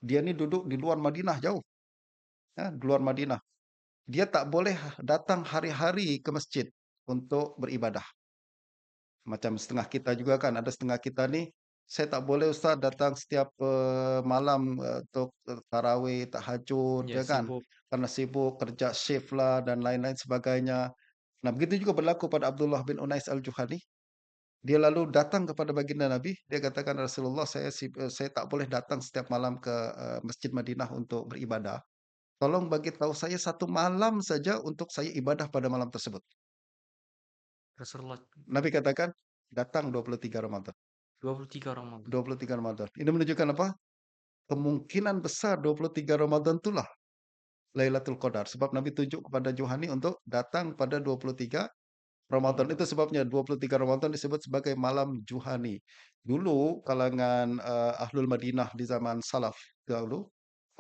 Dia ini duduk di luar Madinah jauh, ya, di luar Madinah. Dia tak boleh datang hari-hari ke masjid untuk beribadah. Macam setengah kita juga kan, ada setengah kita nih, "Saya tak boleh Ustaz datang setiap, malam, untuk, tarawih, tahajud," Ya ya kan, sibuk. karena sibuk kerja shift lah dan lain-lain sebagainya. Nah, begitu juga berlaku pada Abdullah bin Unais al-Juhani. Dia lalu datang kepada baginda Nabi, dia katakan, "Rasulullah, saya tak boleh datang setiap malam ke, Masjid Madinah untuk beribadah. Tolong bagi tahu saya satu malam saja untuk saya ibadah pada malam tersebut." Rasulullah Nabi katakan, "Datang 23 Ramadan." 23 Ramadan. 23 Ramadan. Ini menunjukkan apa? Kemungkinan besar 23 Ramadan itulah Lailatul Qadar. Sebab Nabi tunjuk kepada Juhani untuk datang pada 23 Ramadan. Ramadan. Itu sebabnya 23 Ramadan disebut sebagai malam Juhani. Dulu kalangan Ahlul Madinah di zaman salaf dahulu,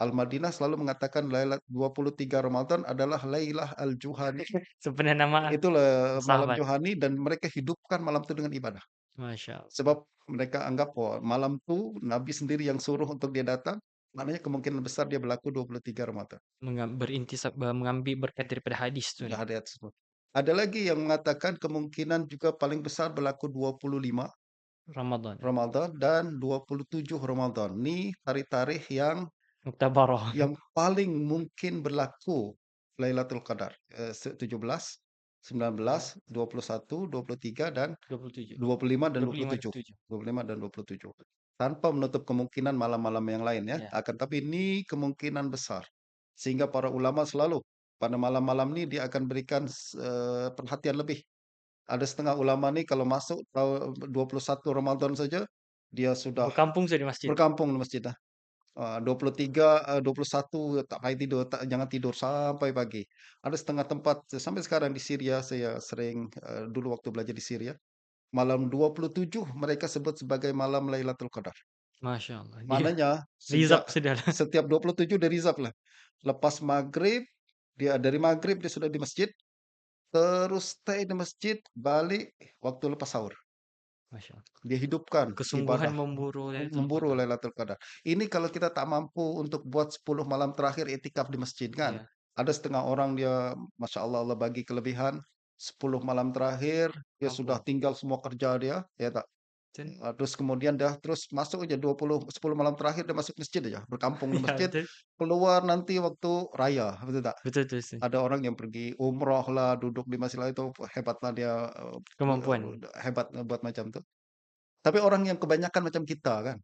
Al-Madinah selalu mengatakan 23 Ramadan adalah Lailah Al-Juhani. Sebenarnya nama Itulah malam sahabat. Juhani dan mereka hidupkan malam itu dengan ibadah. Masya Allah. Sebab mereka anggap, "Wah, malam tu Nabi sendiri yang suruh untuk dia datang, maknanya kemungkinan besar dia berlaku 23 Ramadan." Mengambil berkat daripada hadis tu Sudah nih. ada tersebut. Ada lagi yang mengatakan kemungkinan juga paling besar berlaku 25 Ramadan. Ramadan dan 27 Ramadan. Ni tarikh-tarikh yang Muktabarah. paling mungkin berlaku Lailatul Qadar, 17, 19, 21, 23 dan 27. 25 dan 25, 27. 27. 25 dan 27. Tanpa menutup kemungkinan malam-malam yang lain ya, Ya. akan tapi ini kemungkinan besar. Sehingga para ulama selalu pada malam-malam ini dia akan berikan perhatian lebih. Ada setengah ulama nih kalau masuk 21 Ramadan saja, dia sudah Berkampung sudah di masjid. berkampung di masjid dah. 23, 21 tak payah tidur, jangan tidur sampai pagi. Ada setengah tempat sampai sekarang di Syria saya sering, dulu waktu belajar di Syria, malam 27 mereka sebut sebagai malam Lailatul Qadar. Masya Allah. Dia Maknanya rizab sejak sudah lah. setiap 27 dia reserve lah. Lepas maghrib, dari maghrib dia sudah di masjid, terus stay di masjid, balik waktu lepas sahur. Masya Allah. Dia hidupkan Kesungguhan ibadah, memburu Lailatul memburu Qadar. Lailatul Qadar. Ini kalau kita tak mampu untuk buat 10 malam terakhir iktikaf di masjid kan. Ya. Ada setengah orang dia, Masya Allah, Allah bagi kelebihan, 10 malam terakhir, dia sudah Kampung. tinggal semua kerja dia, ya tak. Betul. Terus kemudian dah terus masuk aja 10 malam terakhir dia masuk masjid aja, berkampung di Ya masjid, betul. keluar nanti waktu raya, betul tak? Betul betul. Betul. Ada orang yang pergi umroh lah, duduk di masjid lah itu hebatlah dia, Kemampuan. hebat buat macam tu. Tapi orang yang kebanyakan macam kita kan,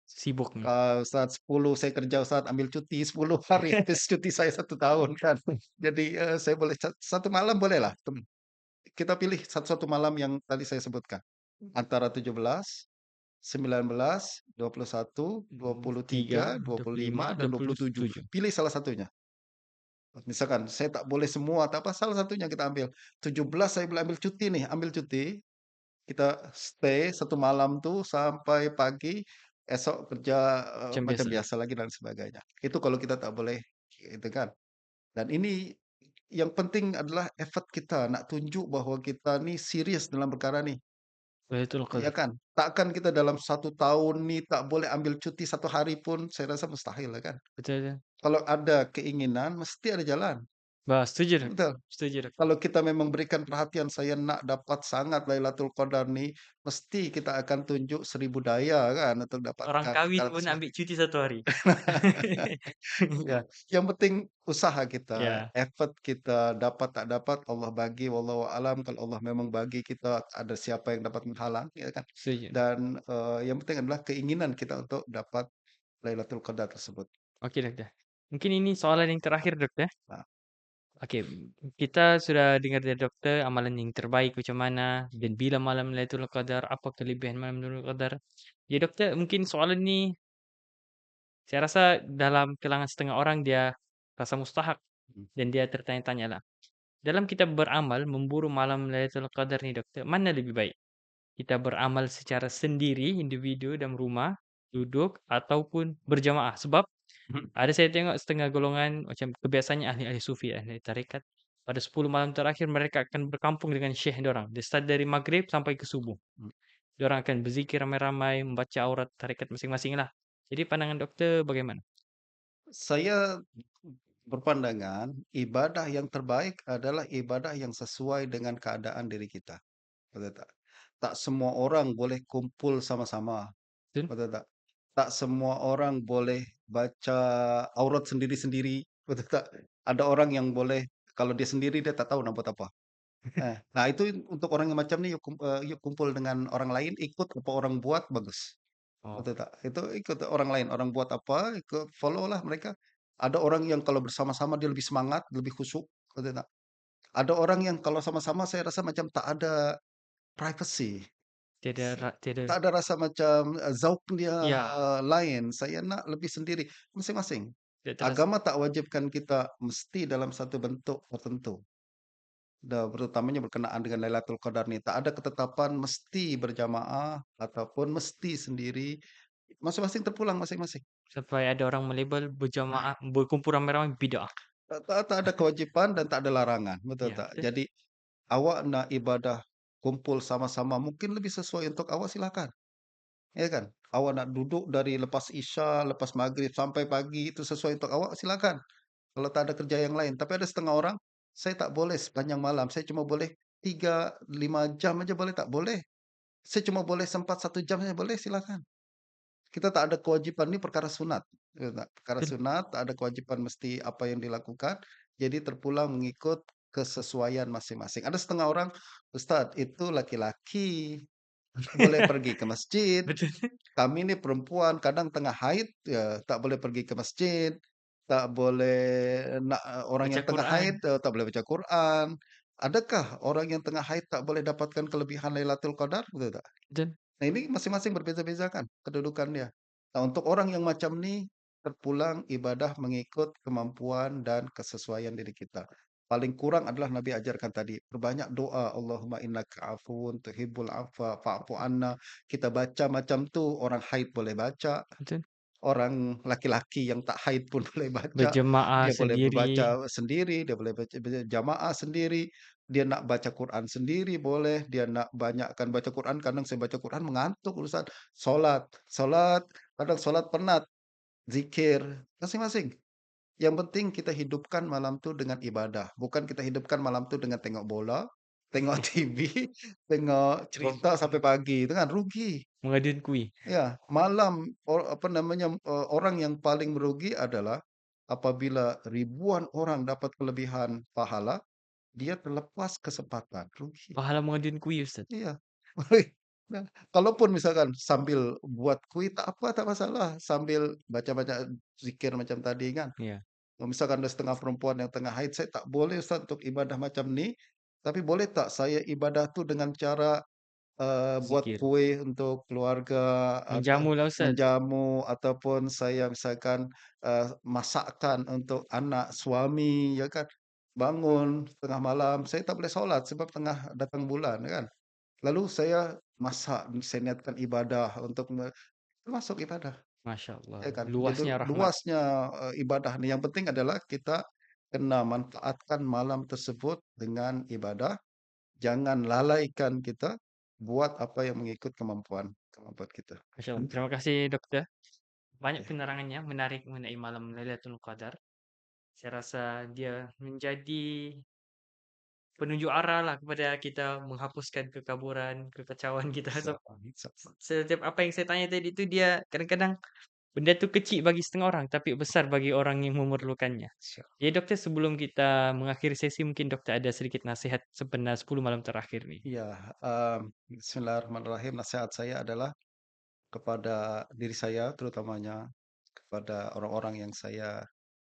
Sibuk nih. Ustaz 10 saya kerja Ustaz, ambil cuti 10 hari, habis cuti saya 1 tahun kan. Jadi, saya boleh 1 malam bolehlah, kita pilih satu-satu malam yang tadi saya sebutkan, antara 17, 19, 21, 23, 3, 25, 25, dan 27. 27. Pilih salah satunya. Misalkan saya tak boleh semua, tak apa, salah satunya kita ambil. 17 saya boleh ambil cuti nih, ambil cuti, kita stay 1 malam tuh sampai pagi, esok kerja, Macam macam biasa lagi. biasa lagi dan sebagainya. Itu kalau kita tak boleh, itu kan. Dan ini yang penting adalah effort kita, nak tunjuk bahwa kita nih serius dalam perkara nih. Lailatul Ya Qadar. kan? Takkan kita dalam 1 tahun nih tak boleh ambil cuti 1 hari pun, saya rasa mustahil lah kan. Betul betul. Kalau ada keinginan, mesti ada jalan. Bah, setuju Dok. Betul. Setuju Dok. Kalau kita memang berikan perhatian, saya nak dapat sangat Lailatul Qadar nih, mesti kita akan tunjuk 1000 daya kan untuk Orang dapatkan kawin perkara pun tersebut. ambil cuti 1 hari. Ya, yang penting usaha kita, Ya, effort kita, dapat tak dapat Allah bagi, wallahu alam. Kalau Allah memang bagi kita, ada siapa yang dapat menghalang, ya kan? setuju. Dan, yang penting adalah keinginan kita untuk dapat Lailatul Qadar tersebut. Oke Dokter. Mungkin ini soalan yang terakhir Dokter. Nah, Oke, kita sudah dengar dari dokter amalan yang terbaik macam mana dan bila malam Lailatul Qadar, apa kelebihan malam Lailatul Qadar. Ya dokter, mungkin soalan ini saya rasa dalam kalangan setengah orang dia rasa mustahak mhm, dan dia tertanya-tanya lah. Dalam kita beramal memburu malam Lailatul Qadar nih dokter, mana lebih baik? Kita beramal secara sendiri, individu dalam rumah, duduk ataupun berjamaah. Sebab mhm, ada saya tengok setengah golongan macam kebiasaannya ahli-ahli sufi, ahli tarekat. Pada 10 malam terakhir mereka akan berkampung dengan syekh dorang. Dia start dari maghrib sampai ke subuh. mhm. Dorang akan berzikir ramai-ramai, membaca aurat tarekat masing-masing lah. Jadi pandangan doktor bagaimana? Saya berpandangan ibadah yang terbaik adalah ibadah yang sesuai dengan keadaan diri kita, betul tak? Tak semua orang boleh kumpul sama-sama, Betul? betul tak? Tak semua orang boleh baca aurat sendiri-sendiri, betul tak? Ada orang yang boleh kalau dia sendiri dia tak tahu nak buat apa. Nah itu untuk orang yang macam ni yuk kumpul dengan orang lain, ikut apa orang buat, bagus. Oh, Betul tak? Itu ikut orang lain, orang buat apa, ikut follow lah mereka. Ada orang yang kalau bersama-sama dia lebih semangat, lebih khusyuk, betul tak? Ada orang yang kalau sama-sama saya rasa macam tak ada privacy, tiada tak ada rasa macam, zauk dia, ya, lain, saya nak lebih sendiri, masing-masing. tidak terasa Agama tak wajibkan kita mesti dalam satu bentuk tertentu. Terutamanya berkenaan dengan Lailatul Qadar ni, tak ada ketetapan mesti berjamaah ataupun mesti sendiri, masing-masing terpulang masing-masing. sampai ada orang melabel berjamaah berkumpul ramai-ramai bid'ah. Tak ada kewajipan dan tak ada larangan, betul Ya, tak? betul. Jadi, awak nak ibadah kumpul sama-sama mungkin lebih sesuai untuk awak silakan, ya kan? Awak nak duduk dari lepas Isya, lepas Maghrib sampai pagi itu sesuai untuk awak silakan, kalau tak ada kerja yang lain. Tapi ada setengah orang, "Saya tak boleh sepanjang malam, saya cuma boleh 3 5 jam aja boleh tak?" "Boleh." "Saya cuma boleh sempat 1 jam saja." "Boleh, silakan." Kita tak ada kewajiban, ini perkara sunat, ya tak? Perkara Betul. sunat, tak ada kewajiban mesti apa yang dilakukan, jadi terpulang mengikut kesesuaian masing-masing. Ada setengah orang, "Ustaz, itu laki-laki boleh pergi ke masjid, Betul. kami ini perempuan kadang tengah haid, ya tak boleh pergi ke masjid, tak boleh orang Baca yang tengah Quran, haid, tak boleh baca Quran." Adakah orang yang tengah haid tak boleh dapatkan kelebihan Lailatul Qadar? Betul tak? betul Nah, ini masing-masing berbeza-beza kan kedudukannya. Nah, untuk orang yang macam ni, terpulang ibadah mengikut kemampuan dan kesesuaian diri kita. Paling kurang adalah Nabi ajarkan tadi, perbanyak doa, Allahumma innaka afuwun tuhibbul afwa fa'fu anna. Kita baca macam tu, orang haid boleh baca, betul. orang laki-laki yang tak haid pun boleh baca, Berjemaah dia boleh sendiri, berbaca sendiri, dia boleh baca berjamaah sendiri, dia nak baca Quran sendiri boleh, dia nak banyakkan baca Quran, kadang saya baca Quran mengantuk Ustaz. Solat, kadang solat penat, zikir, masing-masing. Yang penting kita hidupkan malam tu dengan ibadah, bukan kita hidupkan malam tu dengan tengok bola, tengok TV, tengok oh, cerita sampai pagi, itu kan rugi. mengadun kuih. Ya, apa namanya, orang yang paling merugi adalah apabila ribuan orang dapat kelebihan pahala, dia terlepas kesempatan, rugi. Pahala mengadun kuih, Ustaz. Iya. Nah, kalaupun misalkan sambil buat kuih tak apa, tak masalah, sambil baca-baca zikir macam tadi kan. Iya, Kalau misalkan ada setengah perempuan yang tengah haid, "Saya tak boleh Ustaz untuk ibadah macam ni, tapi boleh tak saya ibadah tu dengan cara buat zikir. kue untuk keluarga atau Menjamulah, Ustaz. menjamu ataupun saya misalkan, masakkan untuk anak, suami, ya kan. Bangun tengah malam, saya tak boleh solat sebab tengah datang bulan, kan. Lalu saya masak, saya niatkan ibadah untuk termasuk ibadah, Masya Allah, ya kan. Jadi luasnya rahmat. luasnya, ibadah nih, yang penting adalah kita kena manfaatkan malam tersebut dengan ibadah. Jangan lalaikan kita buat apa yang mengikut kemampuan kemampuan kita. Masya Allah. Terima kasih, Dokter. Banyak Oke. penerangannya, menarik mengenai malam Lailatul Qadar. Saya rasa dia menjadi penunjuk arah lah kepada kita menghapuskan kekaburan, kekacauan kita. So, Insyaallah insyaallah. setiap apa yang saya tanya tadi itu dia kadang-kadang benda tu kecil bagi setengah orang, tapi besar bagi orang yang memerlukannya. Insyaallah. Ya dokter, sebelum kita mengakhiri sesi, mungkin dokter ada sedikit nasihat sebenar 10 malam terakhir nih. Iya, bismillahirrahmanirrahim. Nasihat saya adalah kepada diri saya terutamanya, kepada orang-orang yang saya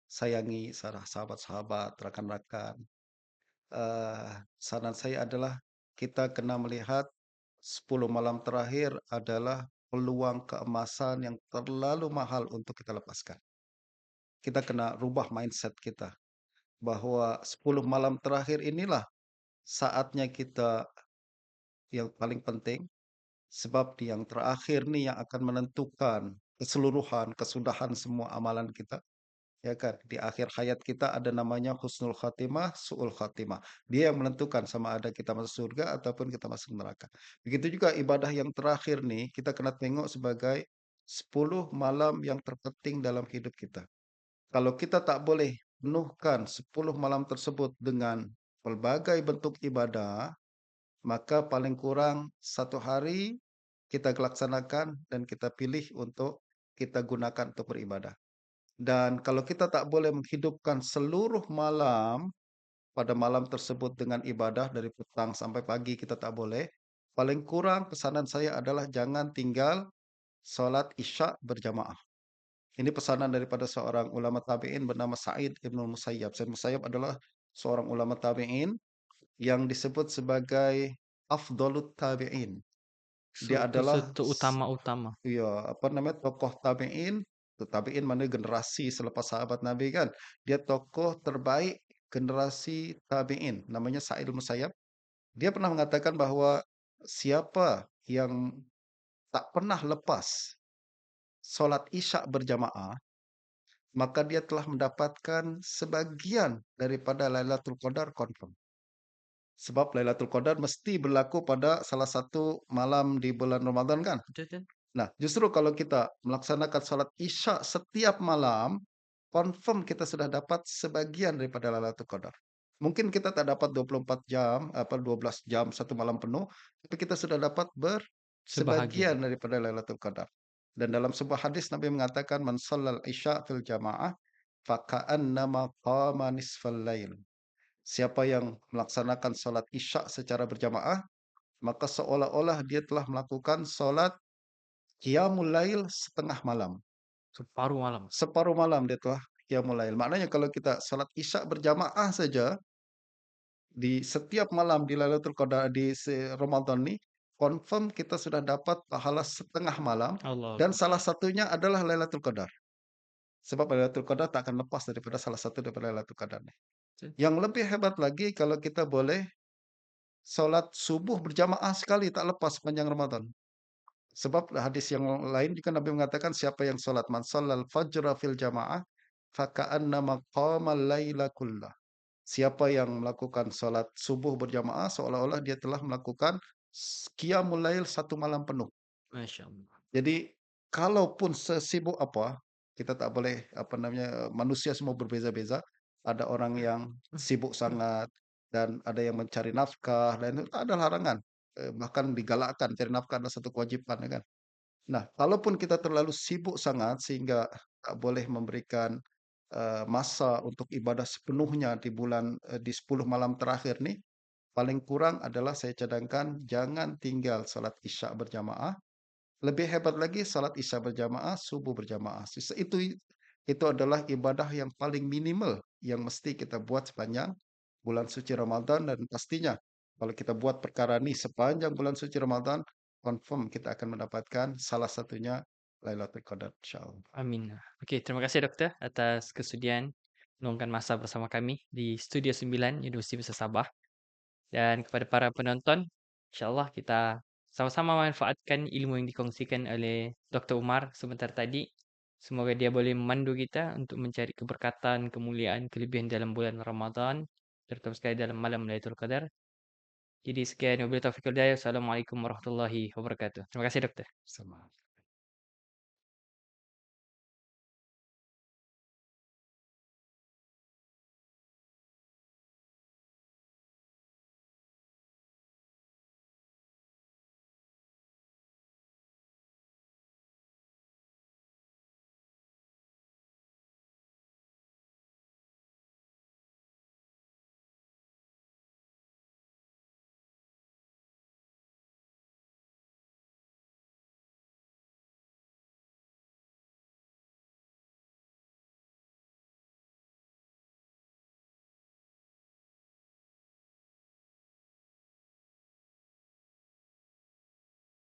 sayangi, sahabat-sahabat, rekan-rekan. Saran saya adalah kita kena melihat 10 malam terakhir adalah peluang keemasan yang terlalu mahal untuk kita lepaskan. Kita kena rubah mindset kita. Bahwa 10 malam terakhir inilah saatnya kita yang paling penting, sebab di yang terakhir nih yang akan menentukan keseluruhan, kesudahan semua amalan kita, ya kan? Di akhir hayat kita ada namanya husnul khatimah, su'ul khatimah. Dia yang menentukan sama ada kita masuk surga ataupun kita masuk neraka. Begitu juga ibadah yang terakhir nih, kita kena tengok sebagai 10 malam yang terpenting dalam hidup kita. Kalau kita tak boleh penuhkan 10 malam tersebut dengan pelbagai bentuk ibadah, maka paling kurang 1 hari kita laksanakan dan kita pilih untuk kita gunakan untuk beribadah. Dan kalau kita tak boleh menghidupkan seluruh malam pada malam tersebut dengan ibadah dari petang sampai pagi kita tak boleh, paling kurang pesanan saya adalah jangan tinggal sholat Isya berjamaah. Ini pesanan daripada seorang ulama tabi'in bernama Sa'id Ibnu Musayyab. Sa'id Musayyab adalah seorang ulama tabi'in yang disebut sebagai afdalut tabi'in. Dia adalah Satu utama-utama. iya, apa namanya, tokoh tabi'in, tabi'in mana generasi selepas sahabat Nabi kan. Dia tokoh terbaik generasi tabi'in, namanya Sa'id Musayyab. Dia pernah mengatakan bahwa siapa yang tak pernah lepas solat Isya berjamaah, maka dia telah mendapatkan sebagian daripada Lailatul Qadar confirm. Sebab Lailatul Qadar mesti berlaku pada salah satu malam di bulan Ramadan kan. Betul betul. Nah, justru kalau kita melaksanakan salat Isya setiap malam, confirm kita sudah dapat sebagian daripada Lailatul Qadar. Mungkin kita tak dapat 24 jam, 12 jam satu malam penuh, tapi kita sudah dapat Sebahagian. sebagian daripada Lailatul Qadar. Dan dalam sebuah hadis Nabi mengatakan, "Man shallal isya fil jamaah, faka'annama qama nisfal lail." Siapa yang melaksanakan salat Isya secara berjamaah, maka seolah-olah dia telah melakukan salat qiyamul lail setengah malam. Separuh malam. Separuh malam dia telah qiyamul lail. Maknanya kalau kita salat Isya berjamaah saja di setiap malam di Lailatul Qadar di Ramadan ni, confirm kita sudah dapat pahala setengah malam Allahu dan akbar. salah satunya adalah Lailatul Qadar. Sebab Lailatul Qadar tak akan lepas daripada salah satu daripada Lailatul Qadar ni. Betul. Yang lebih hebat lagi kalau kita boleh solat subuh berjamaah sekali tak lepas sepanjang Ramadan. Sebab hadis yang lain juga Nabi mengatakan siapa yang solat man shallal fajra fil jamaah faka'annama qamal laila kullah. Siapa yang melakukan solat subuh berjamaah seolah-olah dia telah melakukan qiyamul lail satu malam penuh. Masya Allah. Jadi kalaupun sesibuk apa, kita tak boleh apa namanya, manusia semua berbeza-beza. Ada orang yang sibuk sangat dan ada yang mencari nafkah dan itu tak ada larangan. Bahkan digalakkan cari nafkah adalah satu kewajiban ya kan. Nah, kalaupun kita terlalu sibuk sangat sehingga tak boleh memberikan, masa untuk ibadah sepenuhnya di bulan, di 10 malam terakhir nih, paling kurang adalah saya cadangkan jangan tinggal salat Isya berjamaah, lebih hebat lagi salat Isya berjamaah, subuh berjamaah. Itu adalah ibadah yang paling minimal yang mesti kita buat sepanjang bulan suci Ramadan dan pastinya kalau kita buat perkara ini sepanjang bulan suci Ramadan, confirm kita akan mendapatkan salah satunya Lailatul Qadar insyaallah. Amin. Oke, terima kasih dokter atas kesudian meluangkan masa bersama kami di Studio 9 Universiti Besar Sabah. Dan kepada para penonton, insyaallah kita sama-sama manfaatkan ilmu yang dikongsikan oleh Dr. Umar sebentar tadi. Semoga dia boleh memandu kita untuk mencari keberkatan, kemuliaan, kelebihan dalam bulan Ramadan, terutama sekali dalam malam Lailatul Qadar. Jadi sekian wabillahi taufiq wal hidayah. Wassalamualaikum warahmatullahi wabarakatuh. Terima kasih dokter. Sama.